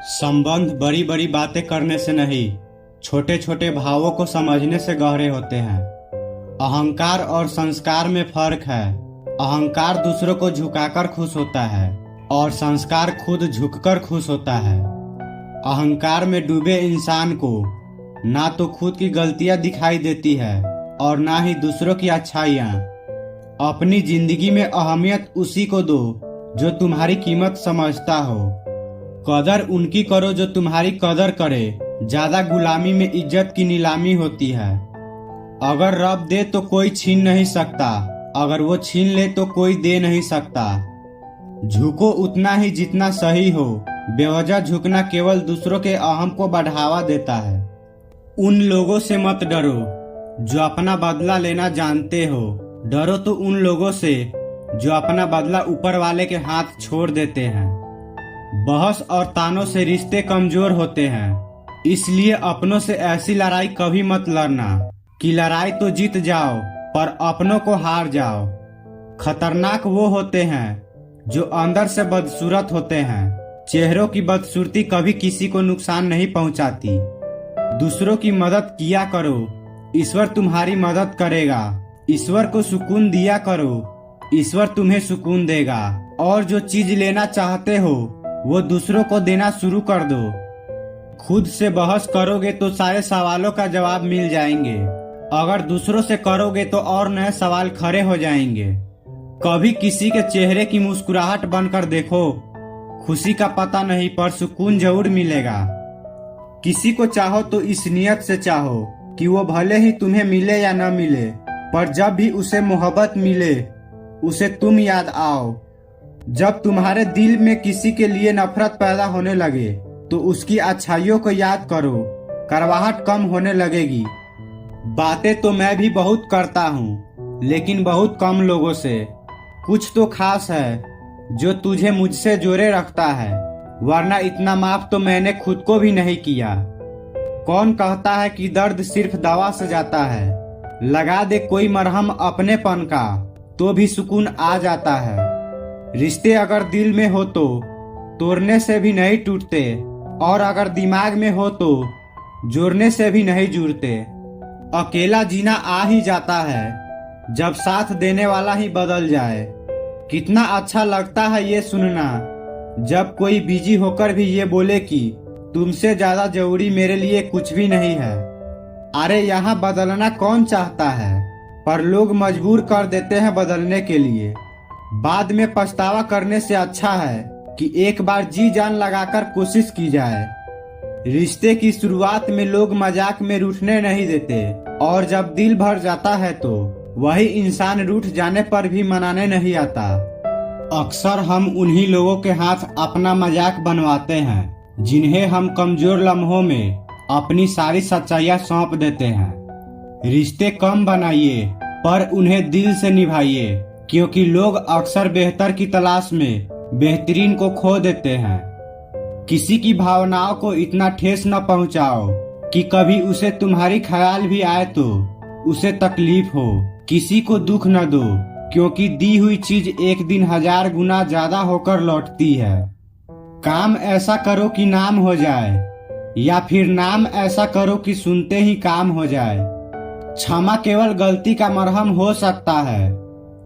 संबंध बड़ी बड़ी बातें करने से नहीं, छोटे छोटे भावों को समझने से गहरे होते हैं। अहंकार और संस्कार में फर्क है। अहंकार दूसरों को झुकाकर खुश होता है और संस्कार खुद झुककर खुश होता है। अहंकार में डूबे इंसान को ना तो खुद की गलतियां दिखाई देती है और ना ही दूसरों की अच्छाइयां। अपनी जिंदगी में अहमियत उसी को दो जो तुम्हारी कीमत समझता हो। कदर उनकी करो जो तुम्हारी कदर करे। ज्यादा गुलामी में इज्जत की नीलामी होती है। अगर रब दे तो कोई छीन नहीं सकता, अगर वो छीन ले तो कोई दे नहीं सकता। झुको उतना ही जितना सही हो। बेवजह झुकना केवल दूसरों के अहम को बढ़ावा देता है। उन लोगों से मत डरो जो अपना बदला लेना जानते हो। डरो तो उन लोगों से जो अपना बदला ऊपर वाले के हाथ छोड़ देते हैं। बहस और तानों से रिश्ते कमजोर होते हैं, इसलिए अपनों से ऐसी लड़ाई कभी मत लड़ना कि लड़ाई तो जीत जाओ पर अपनों को हार जाओ। खतरनाक वो होते हैं जो अंदर से बदसूरत होते हैं। चेहरों की बदसूरती कभी किसी को नुकसान नहीं पहुंचाती। दूसरों की मदद किया करो, ईश्वर तुम्हारी मदद करेगा। ईश्वर को सुकून दिया करो, ईश्वर तुम्हें सुकून देगा। और जो चीज लेना चाहते हो वो दूसरों को देना शुरू कर दो। खुद से बहस करोगे तो सारे सवालों का जवाब मिल जाएंगे। अगर दूसरों से करोगे तो और नए सवाल खड़े हो जाएंगे। कभी किसी के चेहरे की मुस्कुराहट बनकर देखो। खुशी का पता नहीं पर सुकून जरूर मिलेगा। किसी को चाहो तो इस नियत से चाहो कि वो भले ही तुम्हें मिले या न मिले, पर जब भी उसे मोहब्बत मिले उसे तुम याद आओ। जब तुम्हारे दिल में किसी के लिए नफरत पैदा होने लगे तो उसकी अच्छाइयों को याद करो, कड़वाहट कम होने लगेगी। बातें तो मैं भी बहुत करता हूँ, लेकिन बहुत कम लोगों से। कुछ तो खास है जो तुझे मुझसे जोड़े रखता है, वरना इतना माफ तो मैंने खुद को भी नहीं किया। कौन कहता है कि दर्द सिर्फ दवा से जाता है। लगा दे कोई मरहम अपनेपन का तो भी सुकून आ जाता है। रिश्ते अगर दिल में हो तो तोड़ने से भी नहीं टूटते, और अगर दिमाग में हो तो जोड़ने से भी नहीं जुड़ते। अकेला जीना आ ही जाता है जब साथ देने वाला ही बदल जाए। कितना अच्छा लगता है ये सुनना जब कोई बिजी होकर भी ये बोले कि तुमसे ज्यादा जरूरी मेरे लिए कुछ भी नहीं है। अरे यहाँ बदलना कौन चाहता है, पर लोग मजबूर कर देते हैं बदलने के लिए। बाद में पछतावा करने से अच्छा है कि एक बार जी जान लगाकर कोशिश की जाए। रिश्ते की शुरुआत में लोग मजाक में रूठने नहीं देते, और जब दिल भर जाता है तो वही इंसान रूठ जाने पर भी मनाने नहीं आता। अक्सर हम उन्हीं लोगों के हाथ अपना मजाक बनवाते हैं जिन्हें हम कमजोर लम्हों में अपनी सारी सच्चाइयां सौंप देते हैं। रिश्ते कम बनाइए पर उन्हें दिल से निभाइए, क्योंकि लोग अक्सर बेहतर की तलाश में बेहतरीन को खो देते हैं। किसी की भावनाओं को इतना ठेस न पहुंचाओ कि कभी उसे तुम्हारी ख्याल भी आए तो उसे तकलीफ हो। किसी को दुख न दो, क्योंकि दी हुई चीज एक दिन 1000 गुना ज्यादा होकर लौटती है। काम ऐसा करो कि नाम हो जाए, या फिर नाम ऐसा करो कि सुनते ही काम हो जाए। क्षमा केवल गलती का मरहम हो सकता है,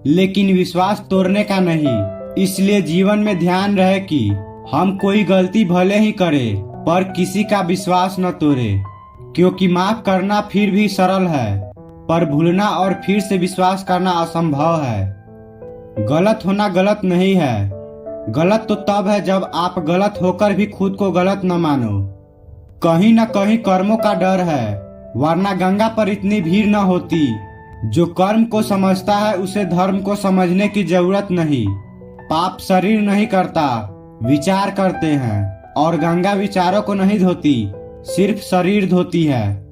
लेकिन विश्वास तोड़ने का नहीं। इसलिए जीवन में ध्यान रहे कि हम कोई गलती भले ही करें पर किसी का विश्वास न तोड़े, क्योंकि माफ करना फिर भी सरल है, पर भूलना और फिर से विश्वास करना असंभव है। गलत होना गलत नहीं है। गलत तो तब है जब आप गलत होकर भी खुद को गलत न मानो। कहीं न कहीं कर्मों का डर है, वरना गंगा पर इतनी भीड़ न होती। जो कर्म को समझता है उसे धर्म को समझने की जरूरत नहीं। पाप शरीर नहीं करता, विचार करते हैं, और गंगा विचारों को नहीं धोती, सिर्फ शरीर धोती है।